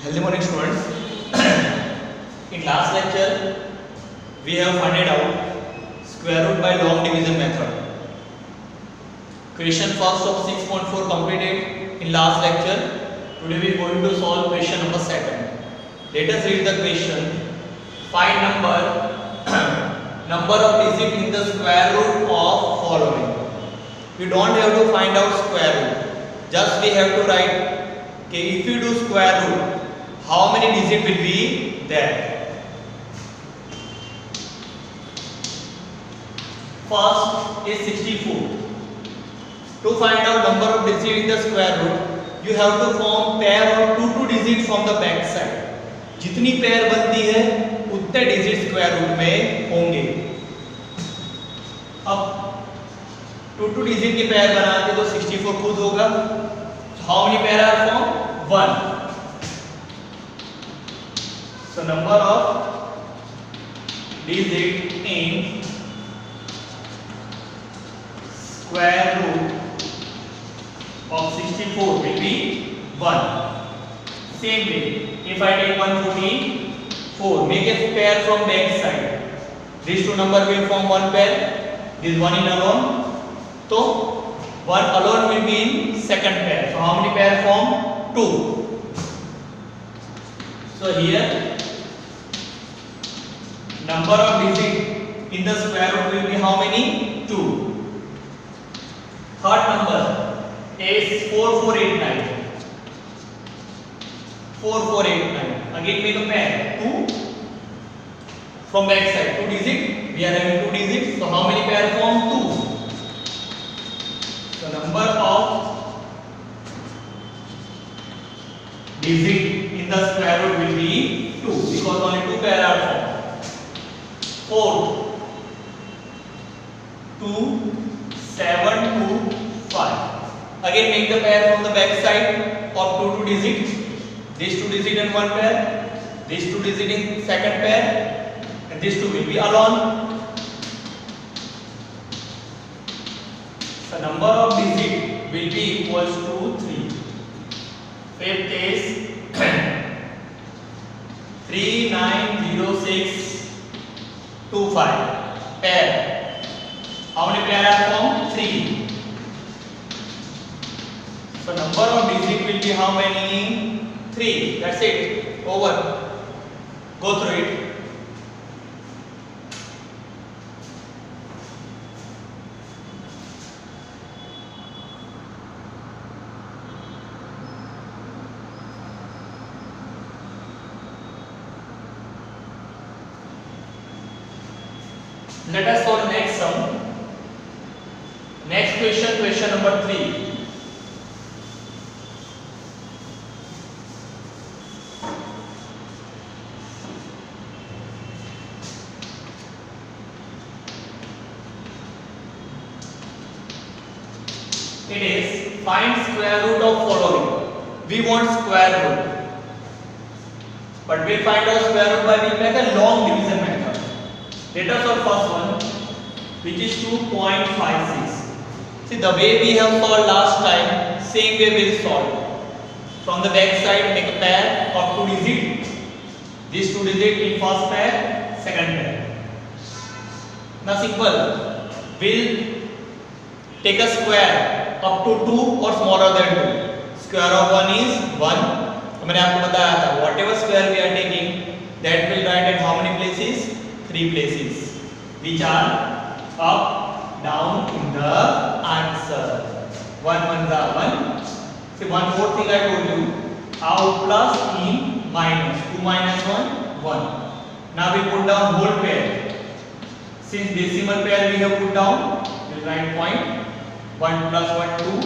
Healthy morning, students. In last lecture, we have funded out square root by long division method. Question first of 6.4 completed in last lecture. Today we are going to solve question number 7. Let us read the question. Find number of digits in the square root of following. You don't have to find out square root. Just we have to write, okay, if you do square root, how many digits will be there? First is 64. To find out number of digits in the square root, you have to form pair of 2 digits from the back side. जितनी pair बनती है उतने digit square root में होंगे. अब 2 digit की pair बनाते तो 64 खुद होगा. How many pair are form? 1. So number of digits in square root of 64 will be 1. Same way, if I take 144, make a pair from back side. These two number will form one pair. This one in alone. So one alone will be in second pair. So how many pair form? 2. So here number of digits in the square root will be how many? 2. Third number is 4489. 4489. Again make a pair. 2 from back side. 2 digits. We are having 2 digits. So how many pair form? 2. So number of digits in the square root will be 2 because only 2 pair are formed. 4, 2, 7, 2, 5. Again make the pair from the back side of 2 digits. These 2 digits in one pair, these 2 digits in second pair, and these 2 will be alone. The number of digits will be equals to 3. Fifth is 390625 pair. How many pair are formed? 3. So number of digits will be how many? 3. That's it. Over. Go through it. Let us solve next sum. Next question, question number 3. It is find square root of following. We want square root, but we find out square root by we make a long division method. Let us solve first one, which is 2.56. See, the way we have solved last time, same way we will solve. From the back side, make a pair of 2 digits. These 2 digits in first pair, second pair. Now simple. We'll take a square up to 2 or smaller than 2. Square of 1 is 1. मैंने आपको बताया था, whatever square we are taking, that will write at how many places? 3 places, which are up, down in the answer. 1 1 1. See, one more thing I told you, out plus in minus. 2 minus 1 1. Now we put down whole pair. Since decimal pair we have put down, we will write point. 1 plus 1 2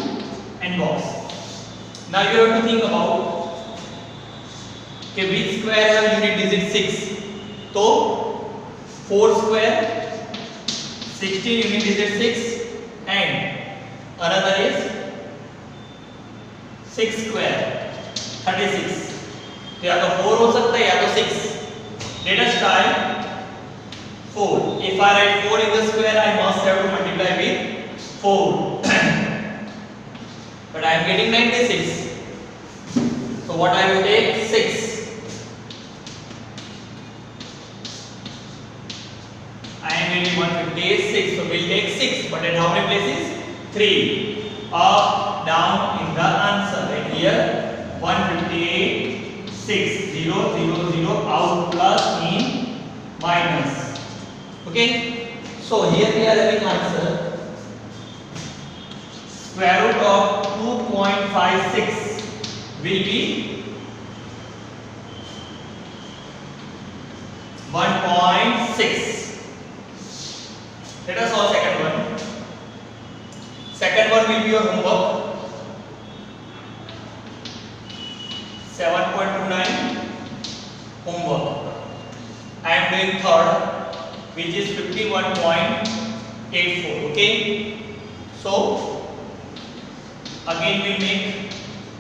and box. Now you have to think about which square have unit digit 6. So 4 square, 16 unit digit 6, and another is 6 square, 36. तो या तो 4 हो सकता है या तो 6. Let us try 4. If I write 4 in the square, I must have to multiply with 4. But I am getting 96. So what I will take? 6. will be 156. So we'll take 6, but at how many places? 3. Up, down in the answer. And here 158, 6, 0, 0, 0, out, plus, in, minus. Okay. So here we are having answer. Square root of 2.56 will be 1.6. Let us solve second one. Second one will be your homework. 7.29 homework. I am doing third, which is 51.84. Okay. So again we make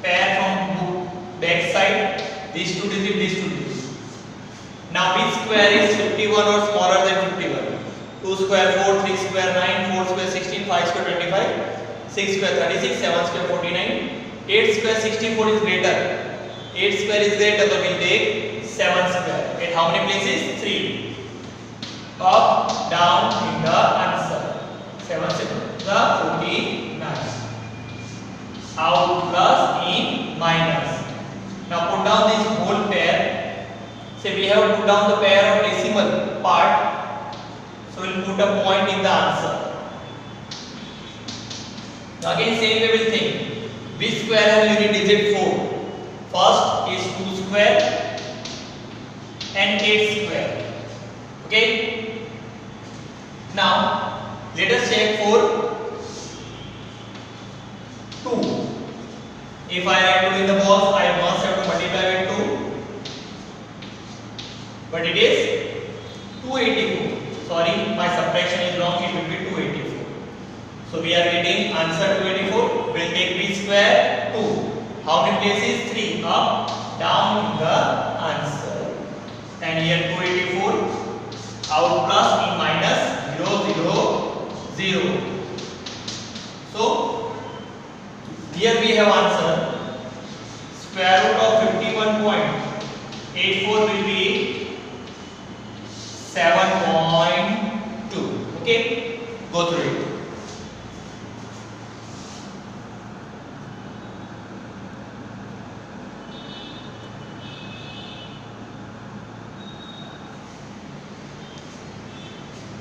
pair from book back side. These two digits, these two digits. Now which square is 51 or smaller than 51? 2 square 4, 3 square 9, 4 square 16, 5 square 25, 6 square 36, 7 square 49, 8 square 64 is greater. 8 square is greater, so we'll take 7 square. At how many places? 3. Up, down in the answer. 7 square. The 49. Out, plus, in, minus. Now put down this whole pair. Say we have put down the pair of decimal part. So we'll put a point in the answer. Now again same way we'll think. Which square has unit digit 4? First is 2 square and 8 square. Okay. Now let us check for 2. If I write 2 in the box, I must have to multiply with 2. But it is 284. Sorry, my subtraction is wrong. It will be 284. So we are getting answer 284. We'll take b square 2. How many places? 3. Up, down in the answer. And here 284. Out, plus, in, minus, 0, 0, 0. So here we have answer. Square root of 51.84 will be 7.2. Okay, go through it.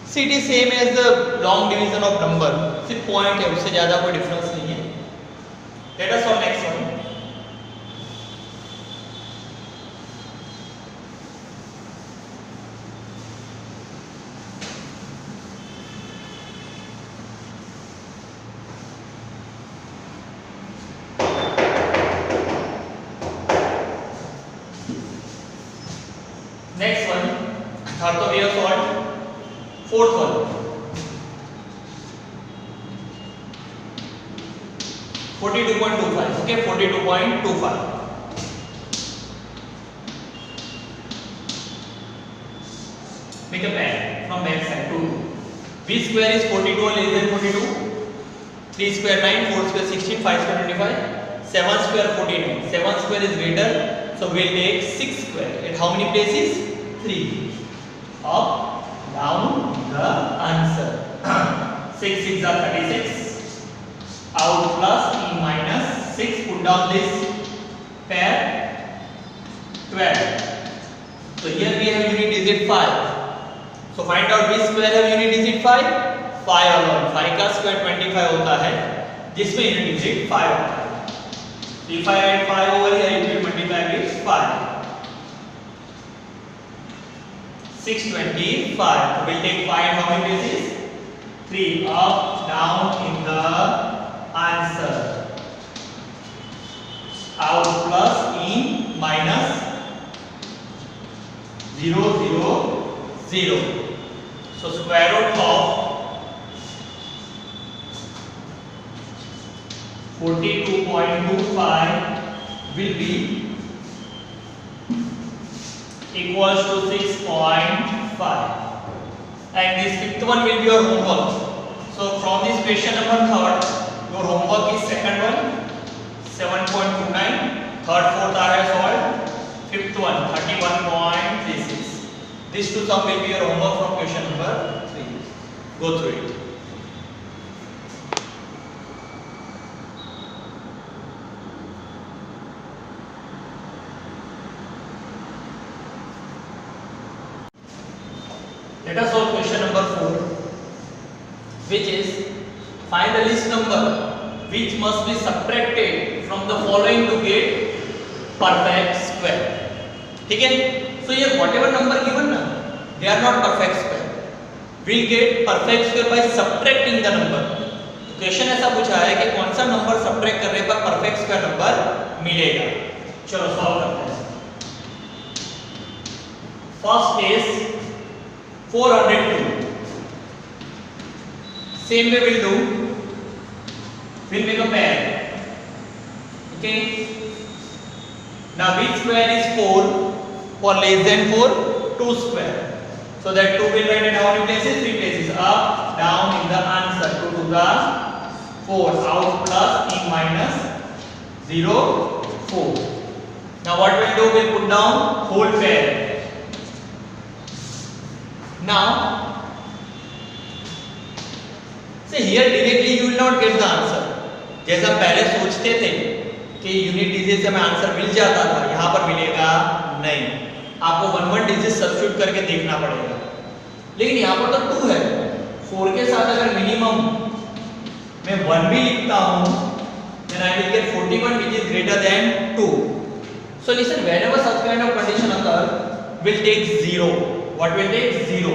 See, it is same as the long division of number. सिर्फ point है, उससे ज़्यादा कोई difference नहीं है. Let us solve next one. Next one, third तो we have solved. Fourth one. Okay, 42.25. Make a pair from back side to 2. B square is 42 or less than 42. 3 square 9, 4 square 16, 5 square 25, 7 square 49. 7 square is greater, so we'll take 6 square. At how many places? 3. Up, down the answer. 6 6 are 36. Out, plus, in, minus. 6. Put down this pair. 12. So here we have unit digit 5. So find out which square have unit digit 5? 5 alone. 5 का square 25 होता है, जिसमें unit digit 5 होता है. So if I write 5 over here, it will multiply with 5. 625. So we'll take 5 how many places? 3. Up, down in the answer. Out, plus, in, minus, 0 0 0. So square root of 42.25 will be equals to 6.5. And this fifth one will be your homework. So from this question number 3rd, your homework is second one 7.29, third, fourth I have solved, fifth one 31.36. These two sum will be your homework from question number 3. Go through it. Let us solve question number 4, which is find the least number which must be subtracted from the following to get perfect square. ठीक है? So here whatever number given na, they are not perfect square. We'll get perfect square by subtracting the number. Question ऐसा पूछा है कि कौन सा number subtract करने पर परफेक्ट स्क्वायर नंबर मिलेगा. चलो सॉल्व करते हैं. First is 402. Same way we'll do. We'll make a pair. Okay. Now which square is 4? For less than 4, 2 square. So that 2 will write in how many places? 3 places. Up, down in the answer. 2 to the 4. Out plus in minus 0, 4. Now what we'll do? We'll put down whole pair. Now, see here directly you will not get the answer. जैसा पहले सोचते थे कि unit digit से हमें answer मिल जाता था, यहाँ पर मिलेगा नहीं. आपको 1 डिजिट सब्स्टिट्यूट करके देखना पड़ेगा. लेकिन यहाँ पर तो 2 है. 4 के साथ अगर मिनिमम मैं 1 भी लिखता हूँ, then I will get 41 which is greater than 2. So listen, whenever such kind of condition occur, will take 0. What will take? 0.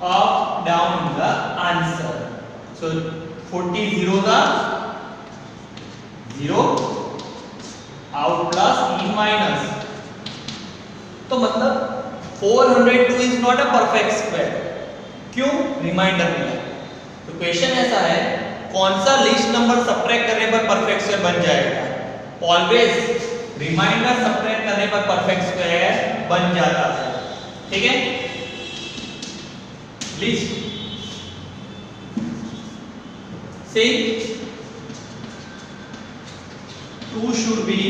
Up, down in the answer. So 40 zeros are 0. Out plus in minus. तो मतलब 402 is not a perfect square. क्यों? Reminder मिला. तो question ऐसा है, कौन सा least number subtract करने पर परफेक्ट स्क्वायर बन जाएगा? ऑलवेज रिमाइंडर सब्ट्रैक्ट करने पर परफेक्ट स्क्वायर बन जाता है. ठीक है? लीस्ट से 2 should be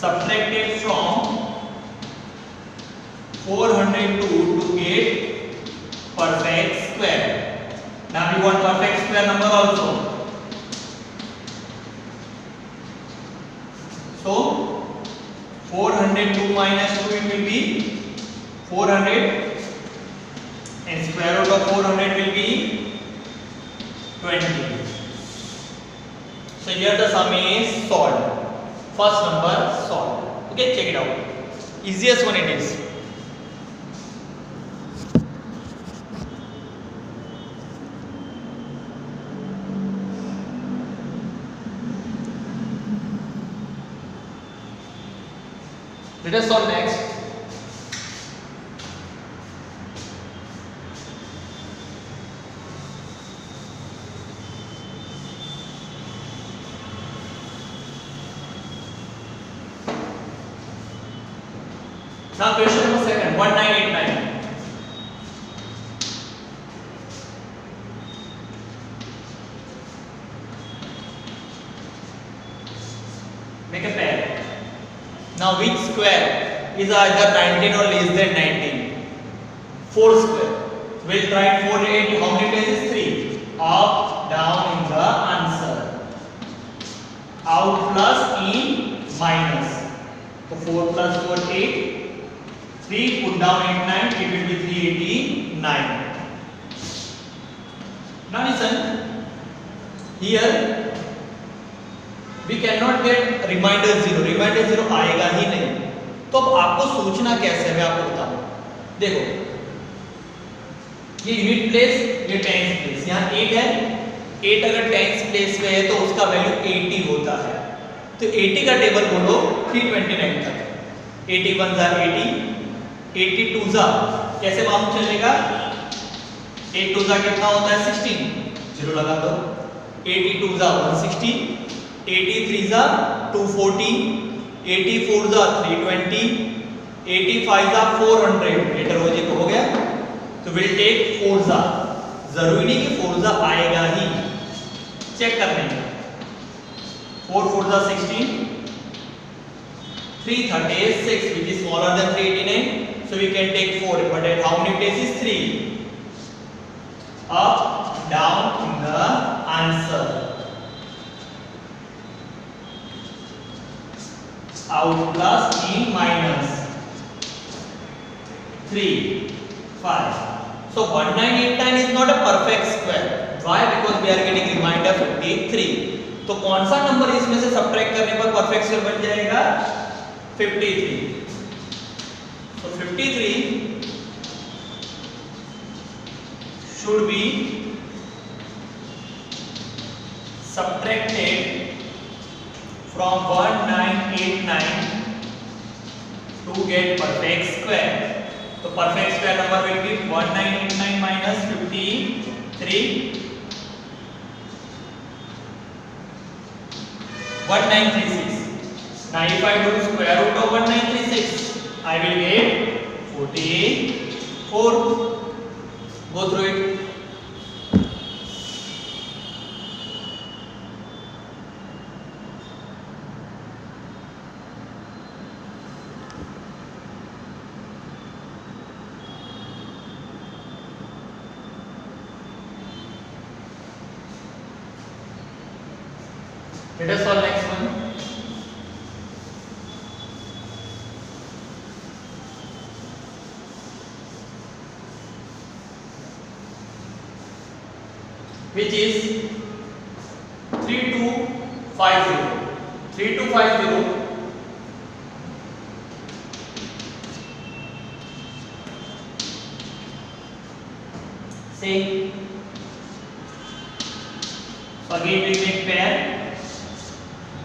subtracted from 402 to get perfect square. Now we want perfect square number also. So 402 minus 2 it will be 400 and square root of 400 will be 20. So here the sum is solved. First number solved. Okay, check it out. Easiest one it is. Let us solve next. Now question number 7, 1989. Make a pair. Now which square is either 19 or less than 19? 4 square. We'll try 4 8. How many places? 3. Up, down in the answer. Out plus in minus. So 4 plus 4 8. 3 put down 8 9. It will be 389. Now listen. Here we cannot get remainder 0. Remainder 0 आएगा ही नहीं. तो अब आपको सोचना कैसे है, मैं आपको बताऊं. देखो ये यूनिट प्लेस, ये टेंस प्लेस. यहाँ 8 है. 8 अगर टेंस प्लेस में है तो उसका वैल्यू 80 होता है. तो 80 का टेबल बोलो 329 तक. 81 जा 80, 82 जा कैसे मालूम चलेगा? 82 जा कितना होता है? 16. 0 लगा दो. 82 जा 160, 83 जा 240, 84 जा 320, 85 जा 400. लेटर हो गया. तो विल टेक 4 जा. जरूरी नहीं कि 4 जा आएगा ही, चेक करने. 4 4 जा 16, 336, which is smaller than 389. So we can take 4, but at how many places? 3. Up, down in the answer. Out plus in minus. 3, 5. So 1989 is not a perfect square. Why? Because we are getting remainder 53. तो कौन सा number इसमें से subtract करने पर perfect square बन जाएगा? 53. So 53 should be subtracted from 1989 to get perfect square. So perfect square number will be 1989 minus 53, 1936. Now if I do square root of 1936, I will get 44. Go through it. Let us solve next one. Which is 3250. 3250 say. So again we make pair.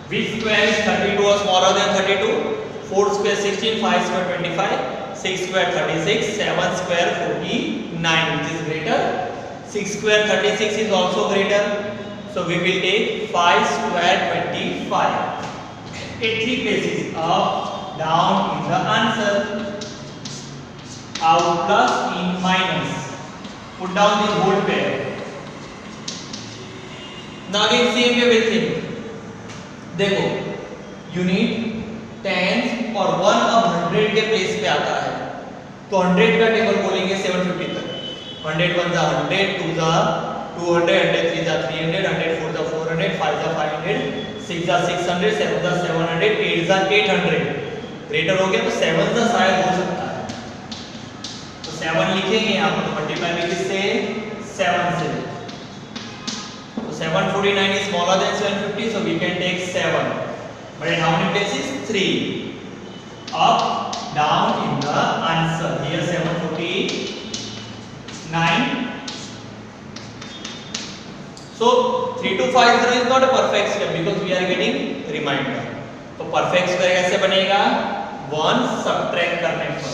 Which square is 32 or smaller than 32? 4 square 16, 5 square 25, 6 square 36, 7 square 49, which is greater. 6 square 36 is also greater. So we will take 5 square 25. At 3 places, up, down in the answer. Out plus in minus. Put down the whole pair. Now again same way we think. देखो unit tens और 1 अब 100 के place पे आता है, तो 100 का table बोलेंगे 750 तक. 100 1 जा 100, 2 जा 200, 100 3 जा 300, 100 4 जा 400, 5 जा 500, 6 जा 600, 7 जा 700, 8 जा 800. ग्रेटर हो गया तो 7 जा शायद हो सकता है, तो 7 लिखेंगे यहाँ पर, मल्टीप्लाई में किससे? 7 से. 749 is smaller than 750, so we can take 7. But in how many places? 3. Up, down in the answer. Here 749. So 3250 is not a perfect square because we are getting remainder. तो perfect square कैसे बनेगा? 1 subtract करने पर.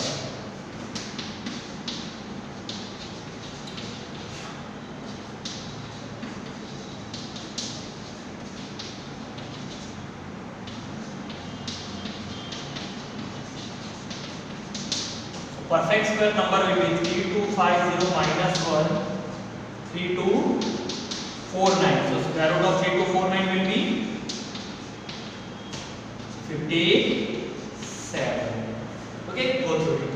Perfect square number will be 3250 minus 1, 3249. So square root of 3249 will be 57. Okay, go through it.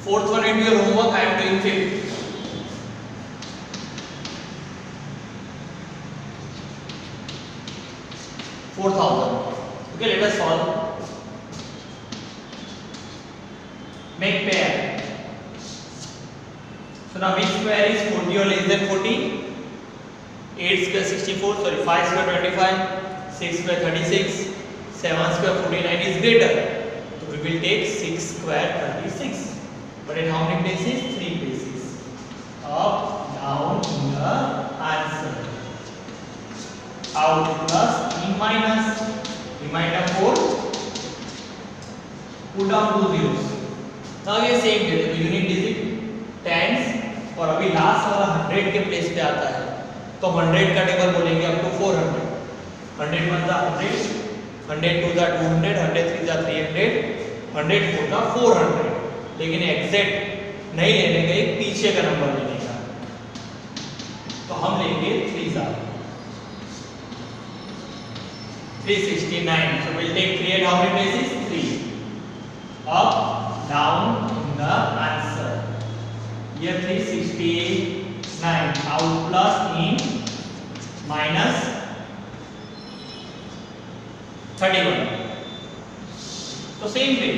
Fourth one will be your homework. I am doing fifth. Okay, let us solve. Make pair. So now which square is 40 or less than 40? 8 square 64, sorry, 5 square 25, 6 square 36, 7 square 49 is greater. will take 6 square 36. But in how many places? 3 places. Up, down in the answer. Out plus in minus. Remainder 4. Put down 2 zeros. Now ये same है, देखो unit digit tense और अभी last वाला 100 के place पे आता है, तो 100 का टेबल बोलेंगे अप टू 400. 100 1 जा 100, 100 2 जा 200, 100 3 जा 300, 100 4 जा 400. लेकिन एग्जैक्ट नहीं लेने का, एक पीछे का नंबर लेने का, तो हम लेंगे 3 जा 369. So we'll take 3 at how many places? 3. Up, down in the answer. Here 369. Out plus in minus 31. So same way.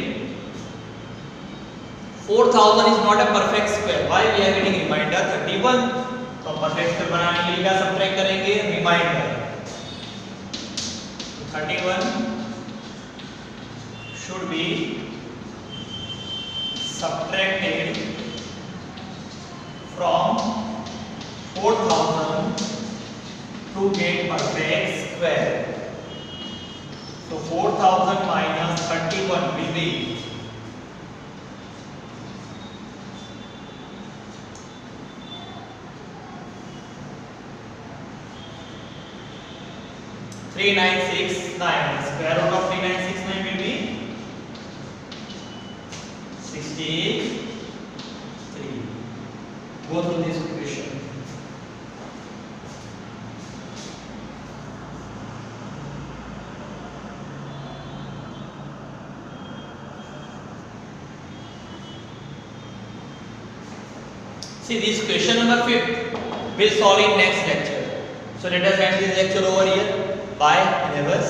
4000 is not a perfect square. Why we are getting remainder 31? तो perfect square बनाने के लिए क्या subtract करेंगे? Remainder. 31 should be subtracted from 4000 to get perfect square. So 4000 minus 31 will be 3969. Square root of 3969 will be 63. Go through this question. See, this question number 5 will solve in next lecture. So let us end this lecture over here. Bye and have a